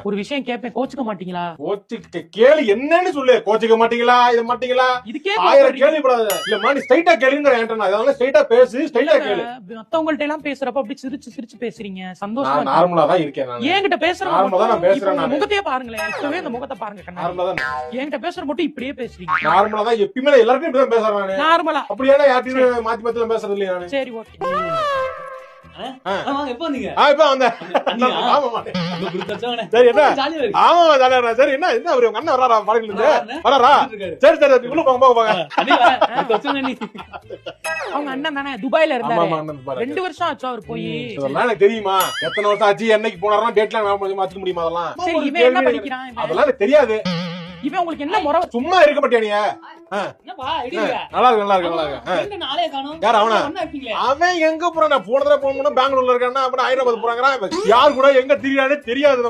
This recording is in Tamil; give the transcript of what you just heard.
ஒரு விஷயம் கேட்பேன், கோச்சுக்க மாட்டீங்களா? கோச்சுக்க கேளு, என்னன்னு சொல்லு. கோச்சுக்க மாட்டீங்களா, இது மாட்டீங்களா, இதுக்கே ஆயிரம் கேள்விப்படாத. இல்லம்மா, நீ ஸ்ட்ரைட்டா கேளுங்கிற என்கிட்ட. அதனால ஸ்ட்ரைட்டா பேசு, ஸ்ட்ரைட்டா கேளு. மத்தவங்கள்ட்ட எல்லாம் பேசுறப்ப அப்படி சிரிச்சு சிரிச்சு பேசுறீங்க. சந்தோஷமா நான் நார்மலா தான் இருக்கேன். நான் என்கிட்ட பேசுற நார்மலா தான் நான் பேசுறேன். நான் முகத்தையே பாருங்களேன், இப்பவே அந்த முகத்தை பாருங்க கண்ணா. நார்மலா தான் என்கிட்ட பேசுற மட்டும் இப்படியே பேசுறீங்க. நார்மலா தான் எப்பயுமே எல்லாருக்கும் இப்படி தான் பேசுறேன் நானு. நார்மலா அப்படியே யார்ட்டையும் மாத்தி மாத்தி பேசுறது இல்லையா நானு. சரி ஓகே. எப்ப வந்தீங்க? இப்ப வந்தேன். ஆமாமா. சரி என்ன? ஆமாமா ஜாலியா. சரி என்ன என்ன அவரு உங்க அண்ணன் வராரா பாருங்க இருந்து? வராரா? சரி சரி உள்ள போங்க போங்க. அவங்க அண்ணன் தானே துபாயில இருந்தாரு. ஆமாமா அண்ணன் பாருங்க. 2 வருஷம் ஆச்சு அவர் போய். இதெல்லாம் எனக்கு தெரியுமா? எத்தனை வருஷம் ஆச்சு, என்னைக்கு போனாரா, டேட்லாம் மாத்திக்க முடியுமா அதெல்லாம்? சரி இவன் என்ன படிக்கிறான்? அதெல்லாம் எனக்கு தெரியாது. இவன் உங்களுக்கு என்ன முறை? சும்மா இருக்க மாட்டியா நீ? நல்லா இருக்கு நல்லா இருக்கு நல்லா இருக்கு. யார் அவனா? அவன் எங்க போறான்? நான் போன தடவை போகணும்னா பெங்களூர்ல இருக்கானா, அப்புறம் ஹைதராபாத் போறாங்க. யார் கூட எங்க தெரியாது தெரியாது.